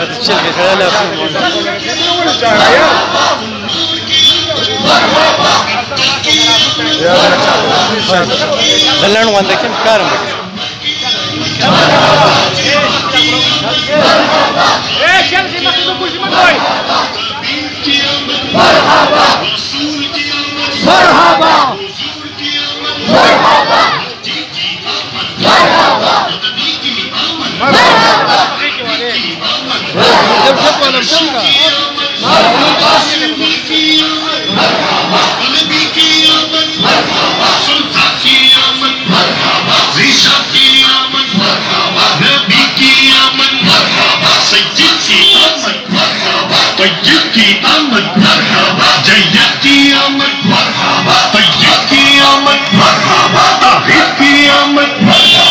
الشلقة 3000 خلانو عندك كم كارم مرحبا مرحبا مرحبا مرحبا طيب کی آمد مرحبا جیت کی آمد مرحبا طیب کی آمد مرحبا طاہر کی آمد مرحبا